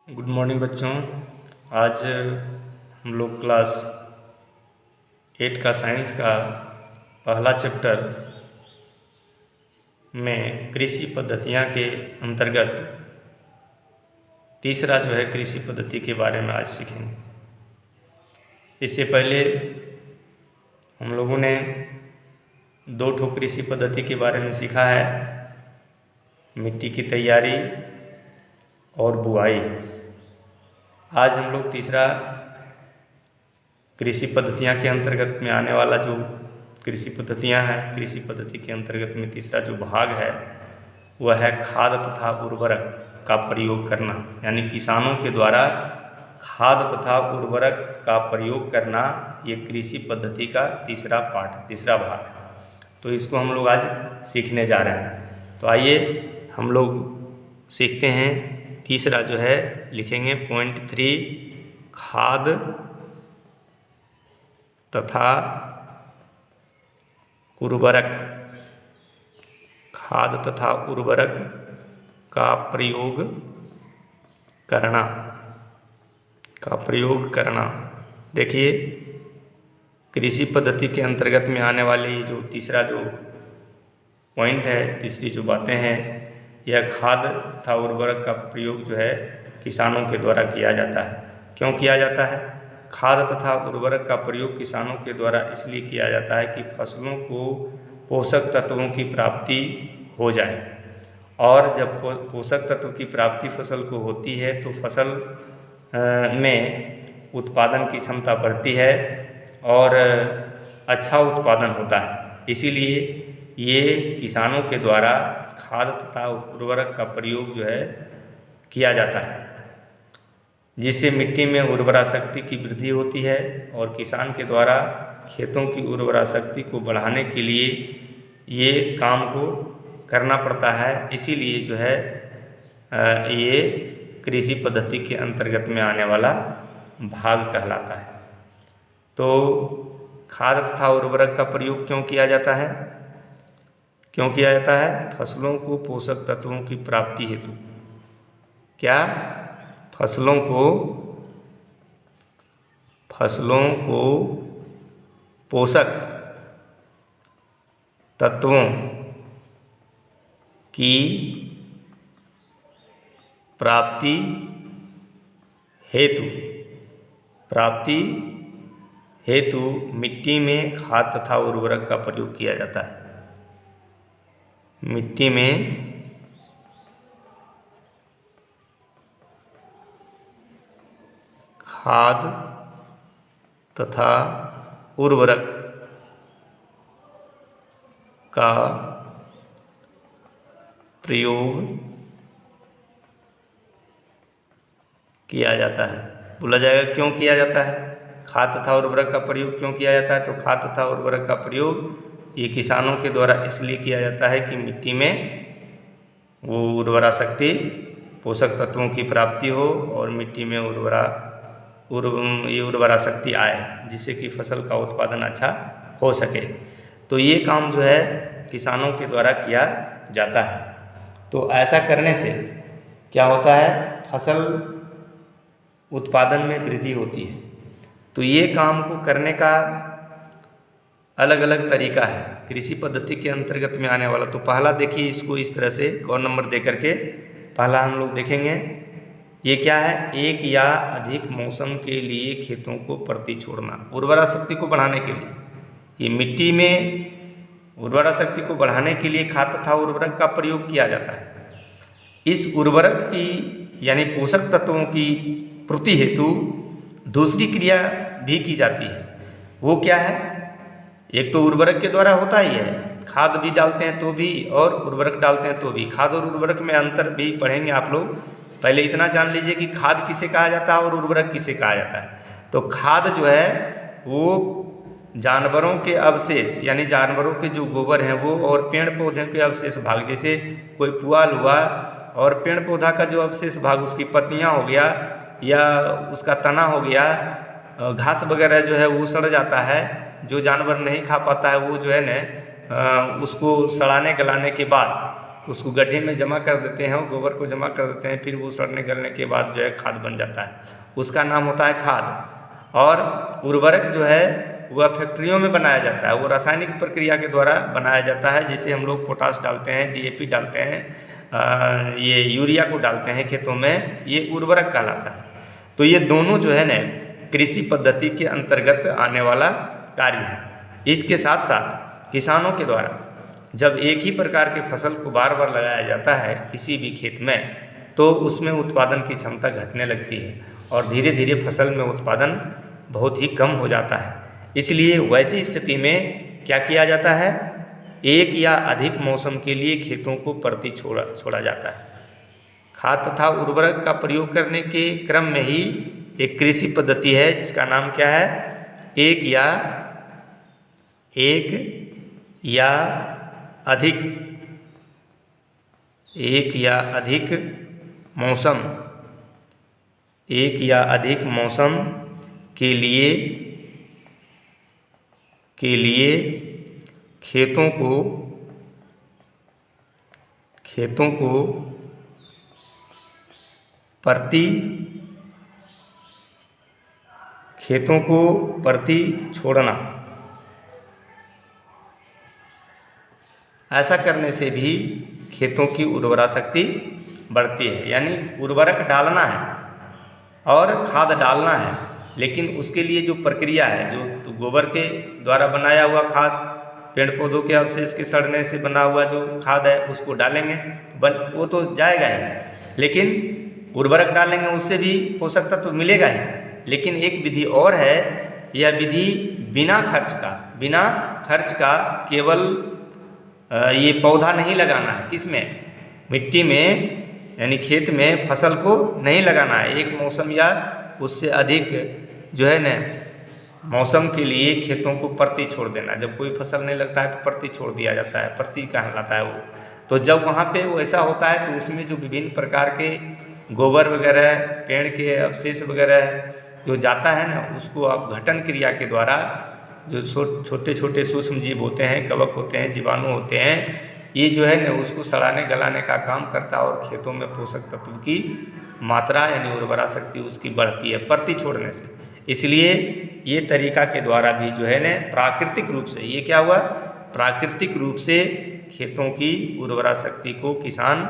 Good morning बच्चों। आज हम लोग क्लास 8 का साइंस का पहला चैप्टर में कृषि पद्धतियाँ के अंतर्गत तीसरा जो है कृषि पद्धति के बारे में आज सीखेंगे। इससे पहले हम लोगों ने 2 कृषि पद्धति के बारे में सीखा है, मिट्टी की तैयारी और बुआई। आज हम लोग तीसरा कृषि पद्धतियाँ के अंतर्गत में आने वाला जो कृषि पद्धतियाँ हैं, कृषि पद्धति के अंतर्गत में तीसरा जो भाग है वह है खाद तथा उर्वरक का प्रयोग करना, यानी किसानों के द्वारा खाद तथा उर्वरक का प्रयोग करना। ये कृषि पद्धति का तीसरा पार्ट, तीसरा भाग है। तो इसको हम लोग आज सीखने जा रहे हैं। तो आइए हम लोग सीखते हैं। तीसरा जो है लिखेंगे पॉइंट 3, खाद तथा उर्वरक। खाद तथा उर्वरक का प्रयोग करना। देखिए, कृषि पद्धति के अंतर्गत में आने वाली जो तीसरा जो पॉइंट है, तीसरी जो बातें हैं, यह खाद तथा उर्वरक का प्रयोग जो है किसानों के द्वारा किया जाता है। क्यों किया जाता है? खाद तथा उर्वरक का प्रयोग किसानों के द्वारा इसलिए किया जाता है कि फसलों को पोषक तत्वों की प्राप्ति हो जाए, और जब पोषक तत्व की प्राप्ति फसल को होती है तो फसल में उत्पादन की क्षमता बढ़ती है और अच्छा उत्पादन होता है। इसीलिए ये किसानों के द्वारा खाद तथा उर्वरक का प्रयोग जो है किया जाता है, जिससे मिट्टी में उर्वरा शक्ति की वृद्धि होती है और किसान के द्वारा खेतों की उर्वरा शक्ति को बढ़ाने के लिए ये काम को करना पड़ता है। इसीलिए जो है ये कृषि पद्धति के अंतर्गत में आने वाला भाग कहलाता है। तो खाद तथा उर्वरक का प्रयोग क्यों किया जाता है? फसलों को पोषक तत्वों की प्राप्ति हेतु। क्या? फसलों को पोषक तत्वों की प्राप्ति हेतु मिट्टी में खाद तथा उर्वरक का प्रयोग किया जाता है। मिट्टी में खाद तथा उर्वरक का प्रयोग किया जाता है। बोला जाएगा क्यों किया जाता है? खाद तथा उर्वरक का प्रयोग क्यों किया जाता है? तो खाद तथा उर्वरक का प्रयोग ये किसानों के द्वारा इसलिए किया जाता है कि मिट्टी में वो उर्वरा शक्ति, पोषक तत्वों की प्राप्ति हो और मिट्टी में उर्वरा शक्ति आए, जिससे कि फसल का उत्पादन अच्छा हो सके। तो ये काम जो है किसानों के द्वारा किया जाता है। तो ऐसा करने से क्या होता है? फसल उत्पादन में वृद्धि होती है। तो ये काम को करने का अलग अलग तरीका है कृषि पद्धति के अंतर्गत में आने वाला। तो पहला देखिए, इसको इस तरह से कौन नंबर दे करके पहला हम लोग देखेंगे। ये क्या है? एक या अधिक मौसम के लिए खेतों को परती छोड़ना, उर्वरा शक्ति को बढ़ाने के लिए। ये मिट्टी में उर्वरा शक्ति को बढ़ाने के लिए खाद तथा उर्वरक का प्रयोग किया जाता है। इस उर्वरक की यानी पोषक तत्वों की पूर्ति हेतु दूसरी क्रिया भी की जाती है। वो क्या है? एक तो उर्वरक के द्वारा होता ही है, खाद भी डालते हैं तो भी और उर्वरक डालते हैं तो भी। खाद और उर्वरक में अंतर भी पढ़ेंगे आप लोग। पहले इतना जान लीजिए कि खाद किसे कहा जाता है और उर्वरक किसे कहा जाता है। तो खाद जो है वो जानवरों के अवशेष, यानी जानवरों के जो गोबर हैं वो, और पेड़ पौधे के अवशेष भाग, जैसे कोई पुआल हुआ और पेड़ पौधा का जो अवशेष भाग, उसकी पत्तियाँ हो गया या उसका तना हो गया, घास वगैरह जो है वो सड़ जाता है। जो जानवर नहीं खा पाता है वो जो है न उसको सड़ाने गलाने के बाद उसको गड्ढे में जमा कर देते हैं और गोबर को जमा कर देते हैं, फिर वो सड़ने गलने के बाद जो है खाद बन जाता है, उसका नाम होता है खाद। और उर्वरक जो है वह फैक्ट्रियों में बनाया जाता है, वो रासायनिक प्रक्रिया के द्वारा बनाया जाता है, जिसे हम लोग पोटाश डालते हैं, DAP डालते हैं, ये यूरिया को डालते हैं खेतों में, ये उर्वरक कहलाता है। तो ये दोनों जो है न कृषि पद्धति के अंतर्गत आने वाला कार्य है। इसके साथ साथ किसानों के द्वारा जब एक ही प्रकार के फसल को बार बार लगाया जाता है किसी भी खेत में, तो उसमें उत्पादन की क्षमता घटने लगती है और धीरे धीरे फसल में उत्पादन बहुत ही कम हो जाता है। इसलिए वैसी स्थिति में क्या किया जाता है, एक या अधिक मौसम के लिए खेतों को परती छोड़ा जाता है। खाद तथा उर्वरक का प्रयोग करने के क्रम में ही एक कृषि पद्धति है जिसका नाम क्या है, एक या अधिक मौसम के लिए खेतों को परती छोड़ना। ऐसा करने से भी खेतों की उर्वरा शक्ति बढ़ती है। यानी उर्वरक डालना है और खाद डालना है, लेकिन उसके लिए जो प्रक्रिया है, जो गोबर के द्वारा बनाया हुआ खाद, पेड़ पौधों के अवशेष के सड़ने से बना हुआ जो खाद है उसको डालेंगे, वो तो जाएगा ही, लेकिन उर्वरक डालेंगे उससे भी पोषक तत्व तो मिलेगा ही। लेकिन एक विधि और है, यह विधि बिना खर्च का केवल ये पौधा नहीं लगाना है, किसमें, मिट्टी में, यानी खेत में फसल को नहीं लगाना है। एक मौसम या उससे अधिक जो है न मौसम के लिए खेतों को परती छोड़ देना। जब कोई फसल नहीं लगता है तो परती छोड़ दिया जाता है, परती कहलाता है वो। तो जब वहाँ पे वो ऐसा होता है तो उसमें जो विभिन्न प्रकार के गोबर वगैरह, पेड़ के अवशेष वगैरह जो जाता है ना, उसको आप घटन क्रिया के द्वारा, जो छोटे छोटे सूक्ष्म जीव होते हैं, कवक होते हैं, जीवाणु होते हैं, ये जो है न उसको सड़ाने गलाने का काम करता है और खेतों में पोषक तत्व की मात्रा यानी उर्वरा शक्ति उसकी बढ़ती है परती छोड़ने से। इसलिए ये तरीका के द्वारा भी जो है न प्राकृतिक रूप से, ये क्या हुआ, प्राकृतिक रूप से खेतों की उर्वरा शक्ति को किसान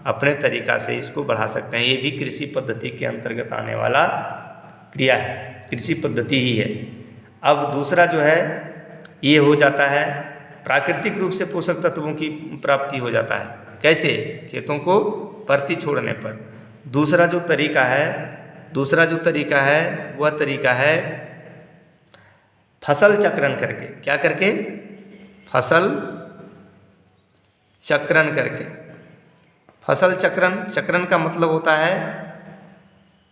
अपने तरीका से इसको बढ़ा सकते हैं। ये भी कृषि पद्धति के अंतर्गत आने वाला क्रिया है, कृषि पद्धति ही है। अब दूसरा जो है ये हो जाता है प्राकृतिक रूप से पोषक तत्वों की प्राप्ति हो जाता है। कैसे, खेतों को परती छोड़ने पर। दूसरा जो तरीका है वह तरीका है फसल चक्रण करके। क्या करके, फसल चक्रण करके। फसल चक्रण का मतलब होता है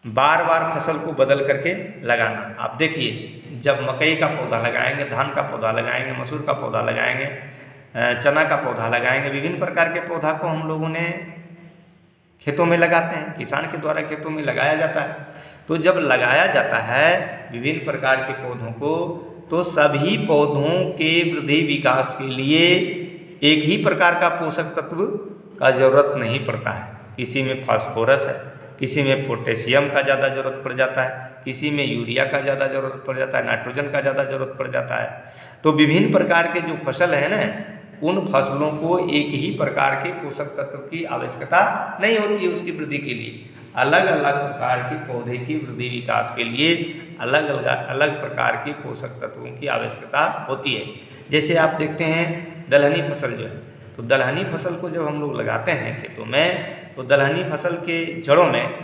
बार बार फसल को बदल करके लगाना। आप देखिए, जब मकई का पौधा लगाएंगे, धान का पौधा लगाएंगे, मसूर का पौधा लगाएंगे, चना का पौधा लगाएंगे, विभिन्न प्रकार के पौधा को हम लोगों ने खेतों में लगाते हैं, किसान के द्वारा खेतों में लगाया जाता है। तो जब लगाया जाता है विभिन्न प्रकार के पौधों को, तो सभी पौधों के वृद्धि विकास के लिए एक ही प्रकार का पोषक तत्व का जरूरत नहीं पड़ता है। किसी में फास्फोरस है, किसी में पोटेशियम का ज़्यादा ज़रूरत पड़ जाता है, किसी में यूरिया का ज़्यादा ज़रूरत पड़ जाता है, नाइट्रोजन का ज़्यादा ज़रूरत पड़ जाता है। तो विभिन्न प्रकार के जो फसल है ना, उन फसलों को एक ही प्रकार के पोषक तत्व की आवश्यकता नहीं होती है उसकी वृद्धि के लिए। अलग अलग प्रकार के पौधे की वृद्धि विकास के लिए अलग प्रकार के पोषक तत्वों की आवश्यकता होती है। जैसे आप देखते हैं दलहनी फसल जो है, तो दलहनी फसल को जब हम लोग लगाते हैं खेतों में, तो दलहनी फसल के जड़ों में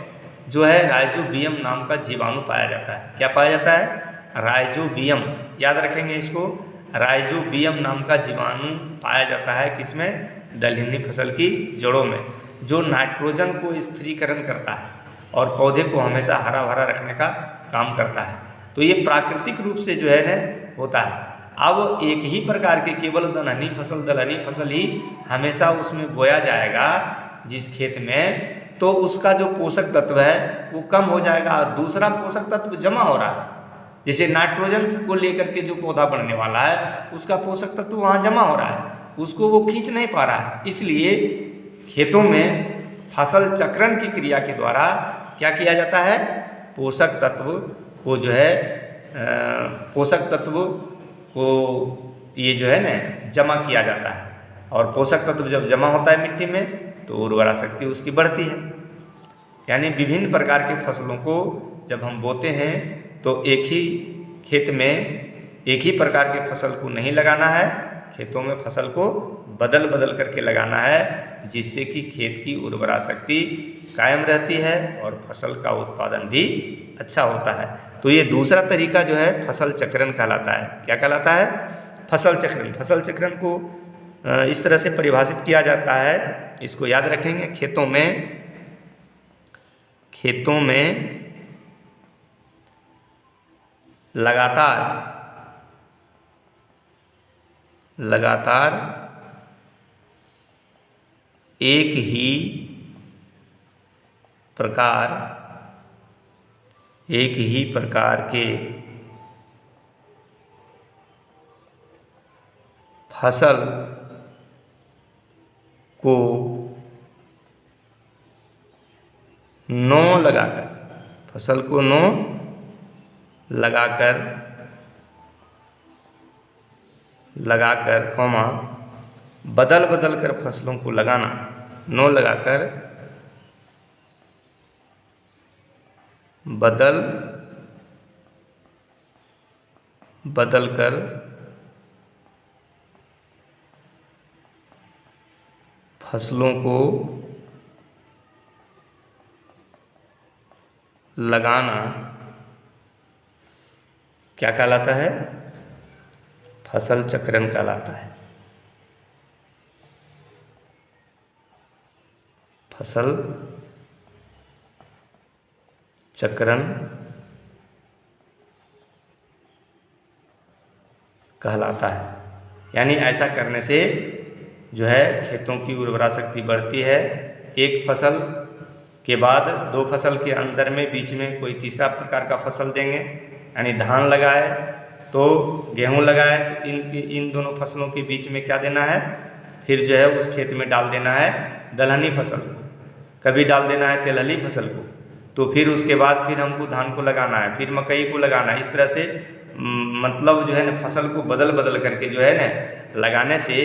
जो है राइजोबियम नाम का जीवाणु पाया जाता है। क्या पाया जाता है, राइजोबियम, याद रखेंगे इसको, राइजोबियम नाम का जीवाणु पाया जाता है किसमें, दलहनी फसल की जड़ों में, जो नाइट्रोजन को स्थिरीकरण करता है और पौधे को हमेशा हरा भरा रखने का काम करता है। तो ये प्राकृतिक रूप से जो है न होता है। अब एक ही प्रकार के केवल दलहनी फसल ही हमेशा उसमें बोया जाएगा जिस खेत में, तो उसका जो पोषक तत्व है वो कम हो जाएगा और दूसरा पोषक तत्व जमा हो रहा है। जैसे नाइट्रोजन को लेकर के जो पौधा बढ़ने वाला है उसका पोषक तत्व वहाँ जमा हो रहा है, उसको वो खींच नहीं पा रहा है। इसलिए खेतों में फसल चक्रण की क्रिया के द्वारा क्या किया जाता है, पोषक तत्व को जो है पोषक तत्व को ये जो है ना जमा किया जाता है, और पोषक तत्व जब जमा होता है मिट्टी में तो उर्वरा शक्ति उसकी बढ़ती है। यानी विभिन्न प्रकार के फसलों को जब हम बोते हैं तो एक ही खेत में एक ही प्रकार के फसल को नहीं लगाना है, खेतों में फसल को बदल बदल करके लगाना है, जिससे कि खेत की उर्वरा शक्ति कायम रहती है और फसल का उत्पादन भी अच्छा होता है। तो ये दूसरा तरीका जो है फसल चक्रण कहलाता है। क्या कहलाता है, फसल चक्रण। फसल चक्रण को इस तरह से परिभाषित किया जाता है, इसको याद रखेंगे, खेतों में लगातार एक ही प्रकार के फसल को नो लगाकर कौमा बदल बदल कर फसलों को लगाना, नो लगाकर बदल कर फसलों को लगाना क्या कहलाता है, फसल चक्रण कहलाता है। फसल चक्रण कहलाता है। यानी ऐसा करने से जो है खेतों की उर्वरा शक्ति बढ़ती है। एक फसल के बाद दो फसल के अंतर में बीच में कोई तीसरा प्रकार का फसल देंगे, यानी धान लगाए तो गेहूं लगाए तो इन दोनों फसलों के बीच में क्या देना है, फिर जो है उस खेत में डाल देना है दलहनी फसल को, कभी डाल देना है तिलहनी फसल को, तो फिर उसके बाद फिर हमको धान को लगाना है, फिर मकई को लगाना है। इस तरह से मतलब जो है ना फसल को बदल बदल करके जो है ना लगाने से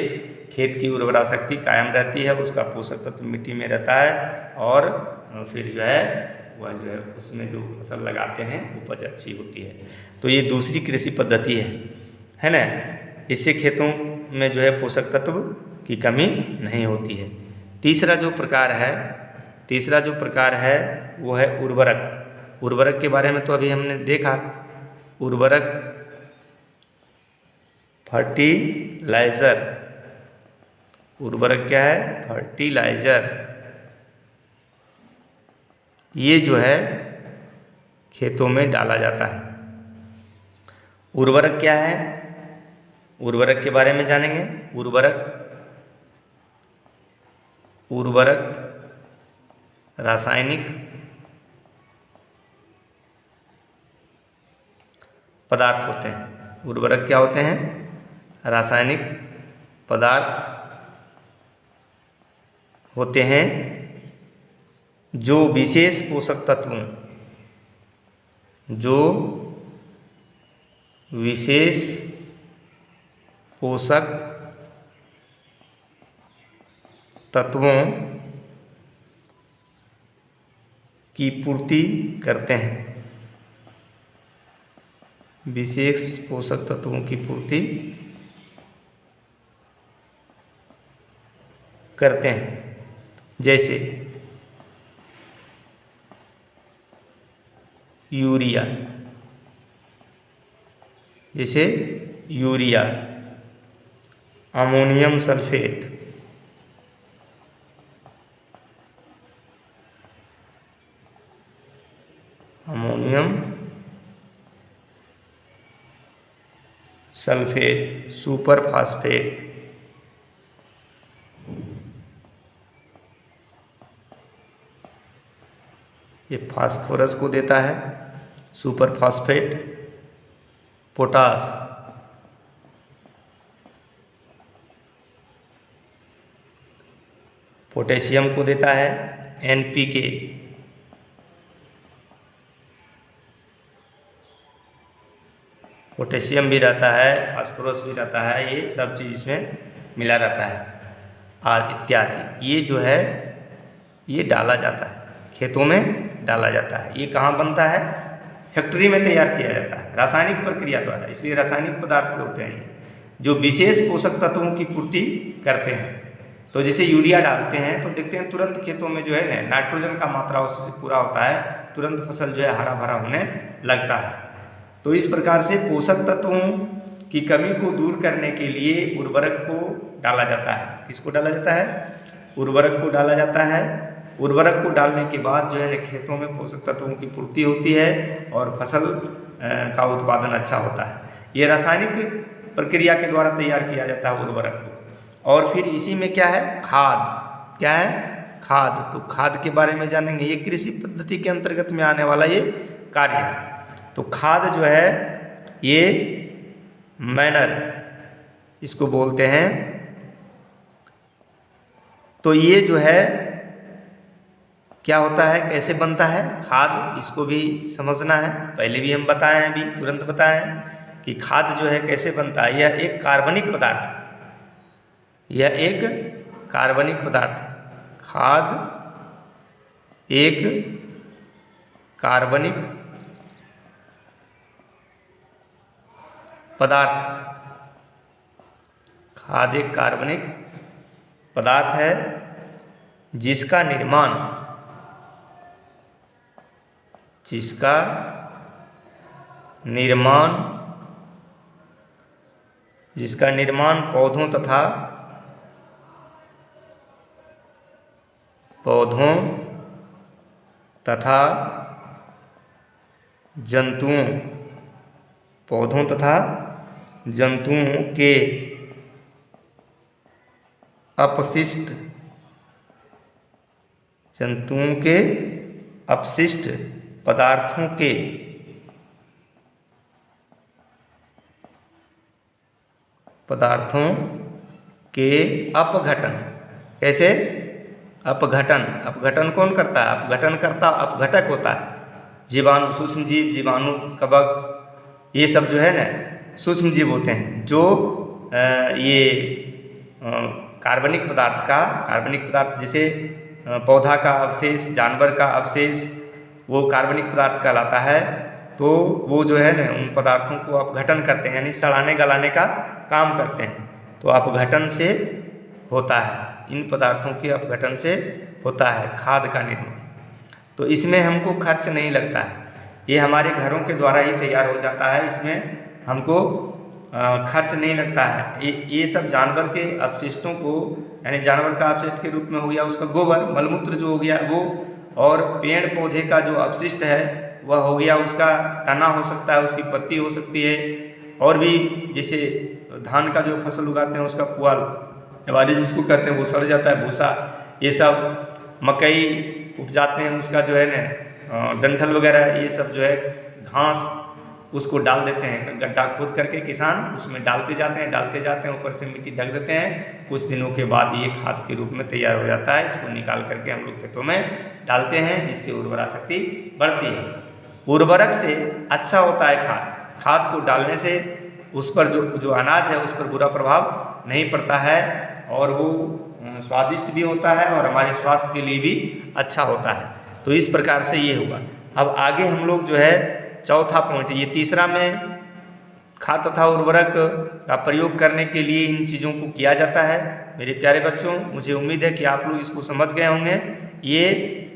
खेत की उर्वरा शक्ति कायम रहती है, उसका पोषक तत्व मिट्टी में रहता है और फिर जो है वह जो है उसमें जो फसल लगाते हैं उपज अच्छी होती है। तो ये दूसरी कृषि पद्धति है ना। इससे खेतों में जो है पोषक तत्व की कमी नहीं होती है। तीसरा जो प्रकार है वो है उर्वरक। उर्वरक के बारे में तो अभी हमने देखा, उर्वरक फर्टिलाइज़र। उर्वरक क्या है, फर्टिलाइज़र। ये जो है खेतों में डाला जाता है। उर्वरक क्या है, उर्वरक के बारे में जानेंगे। उर्वरक रासायनिक पदार्थ होते हैं। उर्वरक क्या होते हैं, रासायनिक पदार्थ होते हैं जो विशेष पोषक तत्वों की पूर्ति करते हैं। विशेष पोषक तत्वों की पूर्ति करते हैं, जैसे urea, ammonium sulphate, super phosphate, ये फास्फोरस को देता है, सुपर फास्फेट, पोटास, पोटेशियम को देता है, NPK, पोटेशियम भी रहता है, फास्फोरस भी रहता है, ये सब चीज़ इसमें मिला रहता है और इत्यादि। ये जो है ये डाला जाता है, खेतों में डाला जाता है। ये कहाँ बनता है? फैक्ट्री में तैयार किया जाता है रासायनिक प्रक्रिया द्वारा। इसलिए रासायनिक पदार्थ होते हैं जो विशेष पोषक तत्वों की पूर्ति करते हैं। तो जैसे यूरिया डालते हैं तो देखते हैं तुरंत खेतों में जो है नाइट्रोजन का मात्रा उससे पूरा होता है, तुरंत फसल जो है हरा भरा होने लगता है। तो इस प्रकार से पोषक तत्वों की कमी को दूर करने के लिए उर्वरक को डाला जाता है। किसको डाला जाता है? उर्वरक को डाला जाता है। उर्वरक को डालने के बाद जो है खेतों में पोषक तत्वों की पूर्ति होती है और फसल का उत्पादन अच्छा होता है। ये रासायनिक प्रक्रिया के द्वारा तैयार किया जाता है उर्वरक को। और फिर इसी में क्या है? खाद। क्या है? खाद। तो खाद के बारे में जानेंगे। ये कृषि पद्धति के अंतर्गत में आने वाला ये कार्य है। तो खाद जो है ये मैनर इसको बोलते हैं। तो ये जो है क्या होता है, कैसे बनता है खाद, इसको भी समझना है। पहले भी हम बताए हैं, अभी तुरंत बताए हैं कि खाद जो है कैसे बनता है। यह एक कार्बनिक पदार्थ है, यह एक कार्बनिक पदार्थ है। खाद एक कार्बनिक पदार्थ है। खाद एक कार्बनिक पदार्थ है जिसका निर्माण पौधों तथा जंतुओं के अपशिष्ट पदार्थों के अपघटन। कैसे? अपघटन कौन करता है? अपघटक होता है। जीवाणु, सूक्ष्म जीव, जीवाणु, कवक, ये सब जो है ना सूक्ष्म जीव होते हैं जो ये कार्बनिक पदार्थ जैसे पौधा का अवशेष, जानवर का अवशेष, वो कार्बनिक पदार्थ कहलाता है। तो वो जो है ना उन पदार्थों को अपघटन करते हैं, यानी सड़ाने गलाने का काम करते हैं। तो अपघटन से होता है, इन पदार्थों के अपघटन से होता है खाद का निर्माण। तो इसमें हमको खर्च नहीं लगता है, ये हमारे घरों के द्वारा ही तैयार हो जाता है। इसमें हमको खर्च नहीं लगता है। ये सब जानवर के अपशिष्टों को, यानी जानवर का अपशिष्ट के रूप में हो गया उसका गोबर, मलमूत्र जो हो गया वो, और पेड़ पौधे का जो अपशिष्ट है वह हो गया उसका तना हो सकता है, उसकी पत्ती हो सकती है, और भी जैसे धान का जो फसल उगाते हैं उसका पुआल वाली जिसको कहते हैं वो सड़ जाता है, भूसा, ये सब मकई उपजाते हैं उसका जो है ना डंठल वगैरह, ये सब जो है घास, उसको डाल देते हैं गड्ढा खोद करके किसान, उसमें डालते जाते हैं, ऊपर से मिट्टी ढक देते हैं। कुछ दिनों के बाद ये खाद के रूप में तैयार हो जाता है। इसको निकाल करके हम लोग खेतों में डालते हैं, जिससे उर्वरा शक्ति बढ़ती है। उर्वरक से अच्छा होता है खाद को डालने से उस पर जो अनाज है उस पर बुरा प्रभाव नहीं पड़ता है, और वो स्वादिष्ट भी होता है और हमारे स्वास्थ्य के लिए भी अच्छा होता है। तो इस प्रकार से ये होगा। अब आगे हम लोग जो है चौथा पॉइंट, ये तीसरा में खाद तथा उर्वरक का प्रयोग करने के लिए इन चीज़ों को किया जाता है। मेरे प्यारे बच्चों, मुझे उम्मीद है कि आप लोग इसको समझ गए होंगे। ये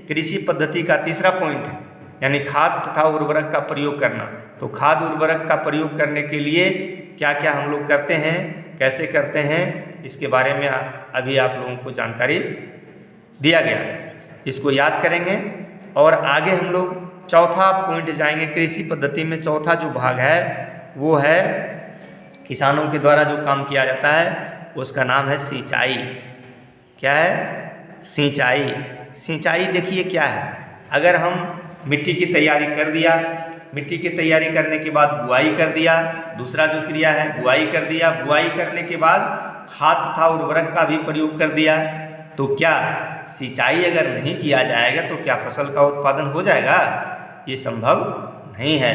कृषि पद्धति का तीसरा पॉइंट है, यानी खाद तथा उर्वरक का प्रयोग करना। तो खाद उर्वरक का प्रयोग करने के लिए क्या क्या हम लोग करते हैं, कैसे करते हैं, इसके बारे में अभी आप लोगों को जानकारी दिया गया। इसको याद करेंगे और आगे हम लोग चौथा पॉइंट जाएंगे। कृषि पद्धति में चौथा जो भाग है वो है किसानों के द्वारा जो काम किया जाता है, उसका नाम है सिंचाई। क्या है? सिंचाई। सिंचाई देखिए क्या है, अगर हम मिट्टी की तैयारी कर दिया, मिट्टी की तैयारी करने के बाद बुआई कर दिया, दूसरा जो क्रिया है बुआई कर दिया, बुआई करने के बाद खाद तथा उर्वरक का भी प्रयोग कर दिया, तो क्या सिंचाई अगर नहीं किया जाएगा तो क्या फसल का उत्पादन हो जाएगा? ये संभव नहीं है,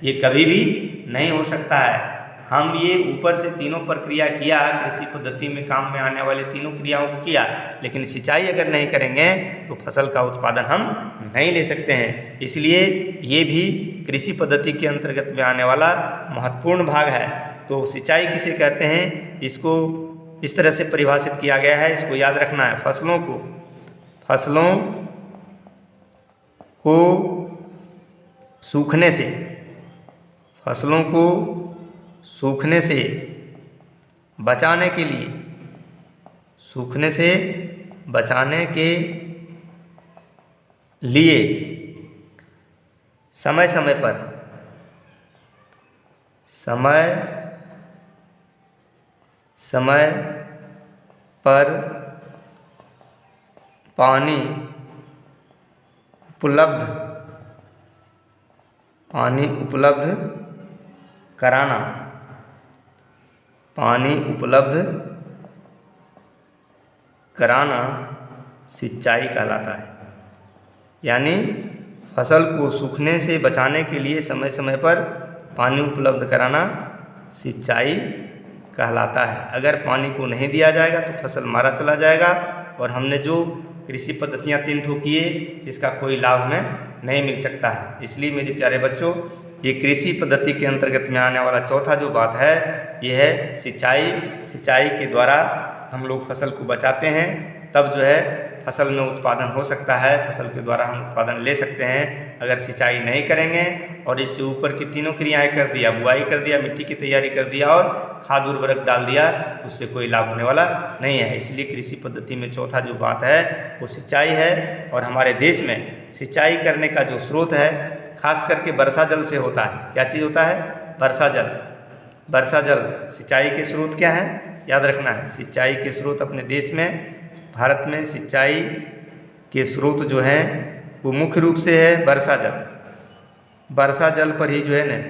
ये कभी भी नहीं हो सकता है। हम ये ऊपर से तीनों प्रक्रिया किया, कृषि पद्धति में काम में आने वाले तीनों क्रियाओं को किया, लेकिन सिंचाई अगर नहीं करेंगे तो फसल का उत्पादन हम नहीं ले सकते हैं। इसलिए ये भी कृषि पद्धति के अंतर्गत में आने वाला महत्वपूर्ण भाग है। तो सिंचाई किसे कहते हैं, इसको इस तरह से परिभाषित किया गया है, इसको याद रखना है। फसलों को सूखने से बचाने के लिए समय समय पर पानी उपलब्ध कराना सिंचाई कहलाता है। यानी फसल को सूखने से बचाने के लिए समय समय पर पानी उपलब्ध कराना सिंचाई कहलाता है। अगर पानी को नहीं दिया जाएगा तो फसल मारा चला जाएगा और हमने जो कृषि पद्धतियाँ 3 ठो किए, इसका कोई लाभ हमें नहीं मिल सकता है। इसलिए मेरे प्यारे बच्चों, ये कृषि पद्धति के अंतर्गत में आने वाला चौथा जो बात है, ये है सिंचाई। सिंचाई के द्वारा हम लोग फसल को बचाते हैं, तब जो है फसल में उत्पादन हो सकता है, फसल के द्वारा हम उत्पादन ले सकते हैं। अगर सिंचाई नहीं करेंगे और इससे ऊपर की तीनों क्रियाएं कर दिया, बुआई कर दिया, मिट्टी की तैयारी कर दिया और खाद उर्वरक डाल दिया, उससे कोई लाभ होने वाला नहीं है। इसलिए कृषि पद्धति में चौथा जो बात है वो सिंचाई है। और हमारे देश में सिंचाई करने का जो स्रोत है, खास करके वर्षा जल से होता है। क्या चीज़ होता है? वर्षा जल सिंचाई के स्रोत क्या है, याद रखना है। सिंचाई के स्रोत अपने देश में, भारत में सिंचाई के स्रोत जो हैं वो मुख्य रूप से है वर्षा जल पर ही जो है न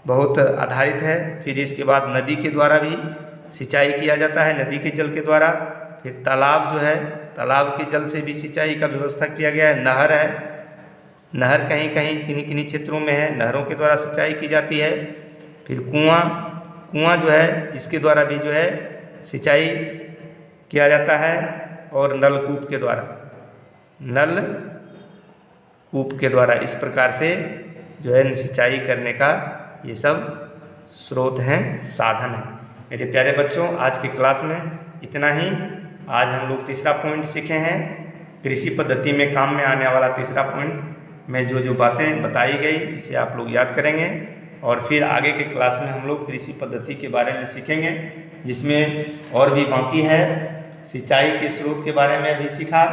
बहुत आधारित है। फिर इसके बाद नदी के द्वारा भी सिंचाई किया जाता है, नदी के जल के द्वारा। फिर तालाब जो है, तालाब के जल से भी सिंचाई का व्यवस्था किया गया है। नहर है, नहर कहीं कहीं किन्हीं क्षेत्रों में है, नहरों के द्वारा सिंचाई की जाती है। फिर कुआं जो है, इसके द्वारा भी जो है सिंचाई किया जाता है। और नलकूप के द्वारा इस प्रकार से जो है सिंचाई करने का ये सब स्रोत हैं, साधन हैं। मेरे प्यारे बच्चों, आज की क्लास में इतना ही। आज हम लोग तीसरा पॉइंट सीखे हैं, कृषि पद्धति में काम में आने वाला तीसरा पॉइंट में जो बातें बताई गई, इसे आप लोग याद करेंगे। और फिर आगे के क्लास में हम लोग कृषि पद्धति के बारे में सीखेंगे, जिसमें और भी बाकी है। सिंचाई के स्रोत के बारे में भी सीखा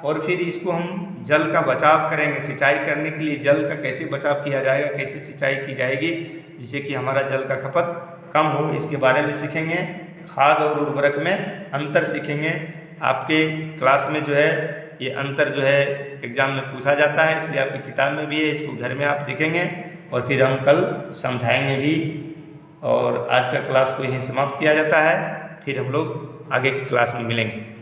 और फिर इसको हम जल का बचाव करेंगे। सिंचाई करने के लिए जल का कैसे बचाव किया जाएगा, कैसे सिंचाई की जाएगी जिससे कि हमारा जल का खपत कम हो, इसके बारे में सीखेंगे। खाद और उर्वरक में अंतर सीखेंगे। आपके क्लास में जो है ये अंतर जो है एग्ज़ाम में पूछा जाता है, इसलिए आपकी किताब में भी है, इसको घर में आप देखेंगे और फिर हम कल समझाएंगे भी। और आज का क्लास को यहीं समाप्त किया जाता है, फिर हम लोग आगे की क्लास में मिलेंगे।